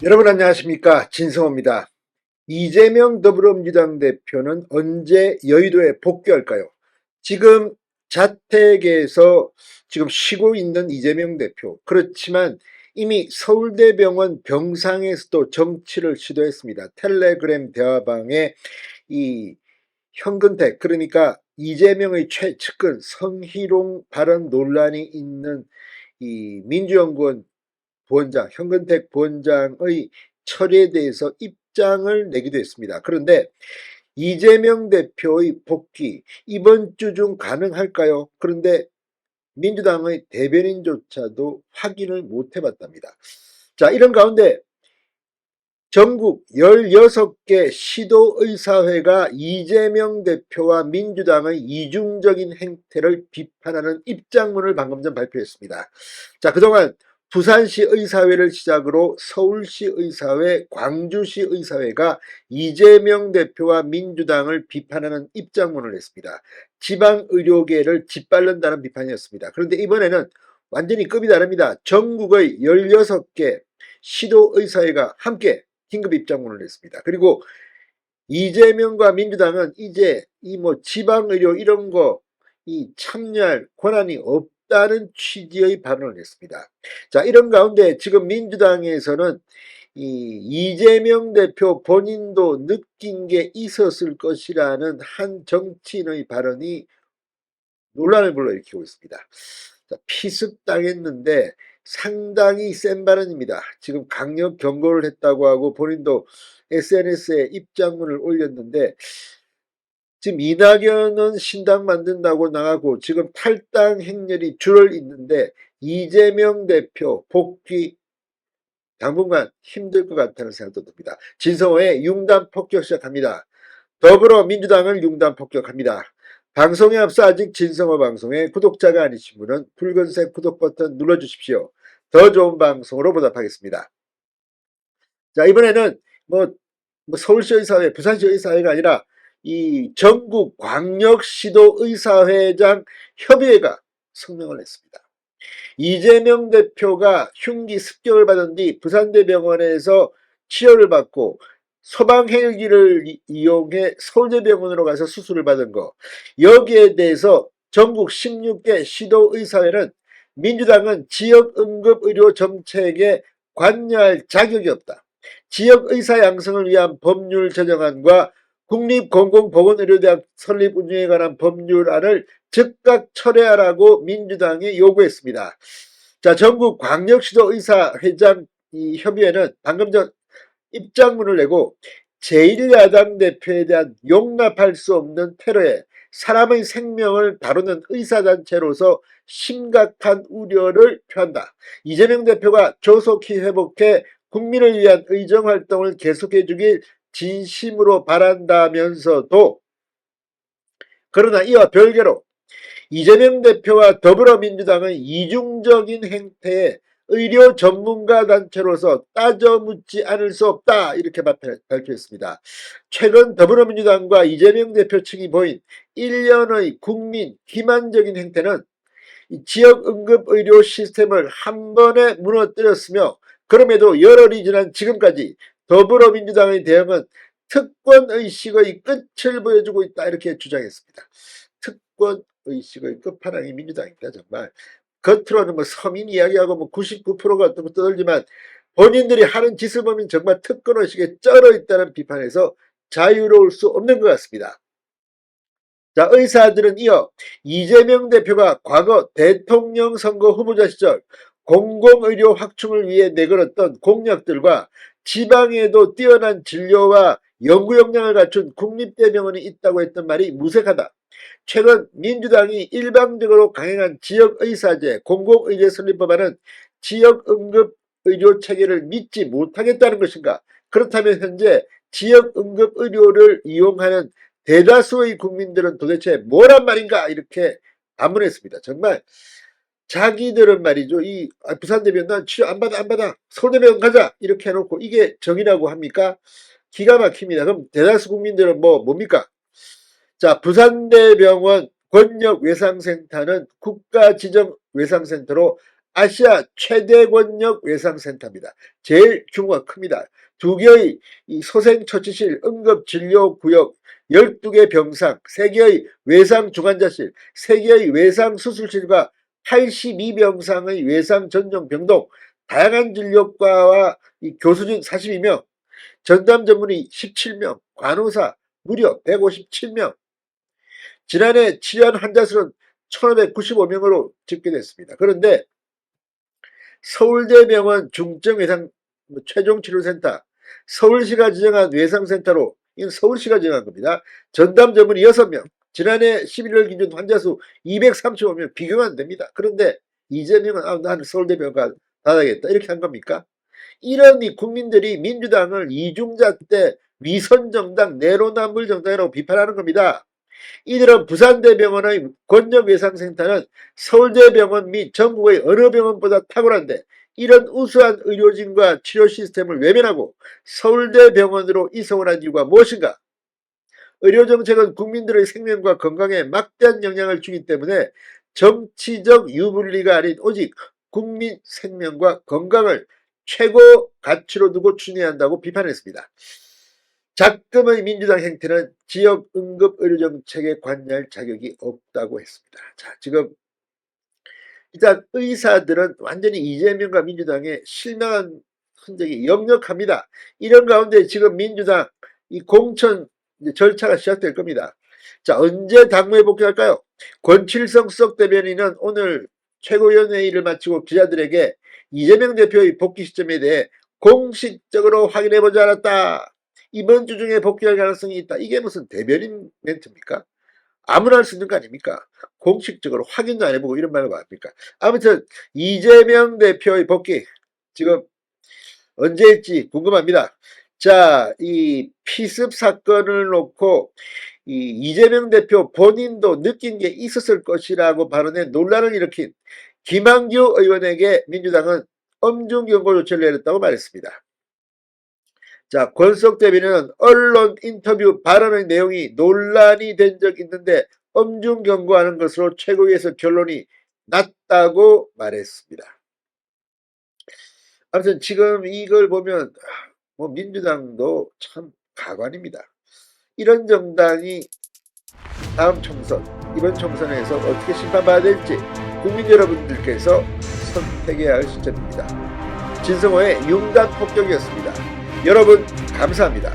여러분 안녕하십니까, 진성호입니다. 이재명 더불어민주당 대표는 언제 여의도에 복귀할까요? 지금 자택에서 지금 쉬고 있는 이재명 대표, 그렇지만 이미 서울대병원 병상에서도 정치를 시도했습니다. 텔레그램 대화방에 이 현근택, 그러니까 이재명의 최측근 성희롱 발언 논란이 있는 이 민주연구원 부원장, 현근택 부원장의 처리에 대해서 입장을 내기도 했습니다. 그런데 이재명 대표의 복귀 이번 주 중 가능할까요? 그런데 민주당의 대변인조차도 확인을 못 해봤답니다. 자, 이런 가운데 전국 16개 시도의사회가 이재명 대표와 민주당의 이중적인 행태를 비판하는 입장문을 방금 전 발표했습니다. 자, 그동안 부산시 의사회를 시작으로 서울시 의사회, 광주시 의사회가 이재명 대표와 민주당을 비판하는 입장문을 냈습니다. 지방의료계를 짓밟는다는 비판이었습니다. 그런데 이번에는 완전히 급이 다릅니다. 전국의 16개 시도의사회가 함께 긴급 입장문을 냈습니다. 그리고 이재명과 민주당은 이제 이 지방의료 이런 거 참여할 권한이 없다는 취지의 발언을 했습니다. 자, 이런 가운데 지금 민주당에서는 이재명 대표 본인도 느낀 게 있었을 것이라는 한 정치인의 발언이 논란을 불러일으키고 있습니다. 자, 피습당했는데 상당히 센 발언입니다. 지금 강력 경고를 했다고 하고 본인도 SNS에 입장문을 올렸는데, 지금 이낙연은 신당 만든다고 나가고 지금 탈당 행렬이 줄을 잇는데 이재명 대표 복귀 당분간 힘들 것 같다는 생각도 듭니다. 진성호의 융단 폭격 시작합니다. 더불어민주당을 융단 폭격합니다. 방송에 앞서 아직 진성호 방송의 구독자가 아니신 분은 붉은색 구독 버튼 눌러주십시오. 더 좋은 방송으로 보답하겠습니다. 자, 이번에는 서울시 의사회, 부산시 의사회가 아니라 이 전국 광역시도 의사회장 협의회가 성명을 했습니다. 이재명 대표가 흉기 습격을 받은 뒤 부산대병원에서 치료를 받고 소방 헬기를 이용해 서울대병원으로 가서 수술을 받은 거, 여기에 대해서 전국 16개 시도의사회는 민주당은 지역응급의료 정책에 관여할 자격이 없다. 지역의사 양성을 위한 법률 제정안과 국립공공보건의료대학 설립 운영에 관한 법률안을 즉각 철회하라고 민주당이 요구했습니다. 자, 전국 광역시도 의사회장 협의회는 방금 전 입장문을 내고 제1야당 대표에 대한 용납할 수 없는 테러에 사람의 생명을 다루는 의사단체로서 심각한 우려를 표한다. 이재명 대표가 조속히 회복해 국민을 위한 의정활동을 계속해 주길 진심으로 바란다면서도, 그러나 이와 별개로 이재명 대표와 더불어민주당의 이중적인 행태에 의료 전문가 단체로서 따져 묻지 않을 수 없다, 이렇게 발표했습니다. 최근 더불어민주당과 이재명 대표 측이 보인 일련의 국민 기만적인 행태는 지역 응급의료 시스템을 한 번에 무너뜨렸으며, 그럼에도 열흘이 지난 지금까지 더불어민주당의 대응은 특권의식의 끝을 보여주고 있다, 이렇게 주장했습니다. 특권의식의 끝판왕이 민주당입니다. 정말 겉으로는 서민 이야기하고 99%가 떠들지만 본인들이 하는 짓을 보면 정말 특권의식에 쩔어 있다는 비판에서 자유로울 수 없는 것 같습니다. 자, 의사들은 이어 이재명 대표가 과거 대통령 선거 후보자 시절 공공의료 확충을 위해 내걸었던 공약들과 지방에도 뛰어난 진료와 연구 역량을 갖춘 국립대병원이 있다고 했던 말이 무색하다. 최근 민주당이 일방적으로 강행한 지역의사제, 공공의료 설립법안은 지역응급의료 체계를 믿지 못하겠다는 것인가? 그렇다면 현재 지역응급의료를 이용하는 대다수의 국민들은 도대체 뭐란 말인가? 이렇게 반문했습니다. 정말 자기들은 말이죠. 부산대병원 난 치료 안 받아. 서울대병원 가자. 이렇게 해놓고 이게 정의라고 합니까? 기가 막힙니다. 그럼 대다수 국민들은 뭡니까? 자, 부산대병원 권역외상센터는 국가지정외상센터로 아시아 최대 권역 외상센터입니다. 제일 규모가 큽니다. 2개의 소생처치실, 응급진료구역, 12개 병상, 3개의 외상중환자실, 3개의 외상수술실과 82병상의 외상전용 병동, 다양한 진료과와 교수진 42명, 전담 전문의 17명, 간호사 무려 157명. 지난해 치료한 환자 수는 1595명으로 집계됐습니다. 그런데 서울대병원 중증외상 최종치료센터, 서울시가 지정한 외상센터로, 이건 서울시가 지정한 겁니다. 전담 전문의 6명, 지난해 11월 기준 환자 수 235명, 비교가 안 됩니다. 그런데 이재명은 나는 서울대병원 가야겠다 이렇게 한 겁니까? 이런 국민들이 민주당을 이중자 때 위선정당, 내로남불 정당이라고 비판하는 겁니다. 이들은 부산대병원의 권역외상센터는 서울대병원 및 전국의 어느 병원보다 탁월한데 이런 우수한 의료진과 치료 시스템을 외면하고 서울대병원으로 이송을 한 이유가 무엇인가? 의료정책은 국민들의 생명과 건강에 막대한 영향을 주기 때문에 정치적 유불리가 아닌 오직 국민 생명과 건강을 최고 가치로 두고 추진해야 한다고 비판했습니다. 작금의 민주당 행태는 지역 응급의료정책에 관여할 자격이 없다고 했습니다. 자, 지금 일단 의사들은 완전히 이재명과 민주당에 실망한 흔적이 역력합니다. 이런 가운데 지금 민주당 이 공천 절차가 시작될 겁니다. 자, 언제 당무에 복귀할까요? 권칠성 수석 대변인은 오늘 최고위원회의를 마치고 기자들에게 이재명 대표의 복귀 시점에 대해 공식적으로 확인해보지 않았다. 이번 주 중에 복귀할 가능성이 있다. 이게 무슨 대변인 멘트입니까? 아무나 할 수 있는 거 아닙니까? 공식적으로 확인도 안 해보고 이런 말을 뭐 합니까? 아무튼 이재명 대표의 복귀 지금 언제일지 궁금합니다. 자, 이 피습 사건을 놓고 이재명 대표 본인도 느낀 게 있었을 것이라고 발언해 논란을 일으킨 김한규 의원에게 민주당은 엄중 경고 조치를 내렸다고 말했습니다. 자, 권석 대변인은 언론 인터뷰 발언의 내용이 논란이 된 적 있는데 엄중 경고하는 것으로 최고위에서 결론이 났다고 말했습니다. 아무튼 지금 이걸 보면 민주당도 참 가관입니다. 이런 정당이 다음 총선, 이번 총선에서 어떻게 심판받아야 될지 국민 여러분들께서 선택해야 할 시점입니다. 진성호의 융단 폭격이었습니다. 여러분 감사합니다.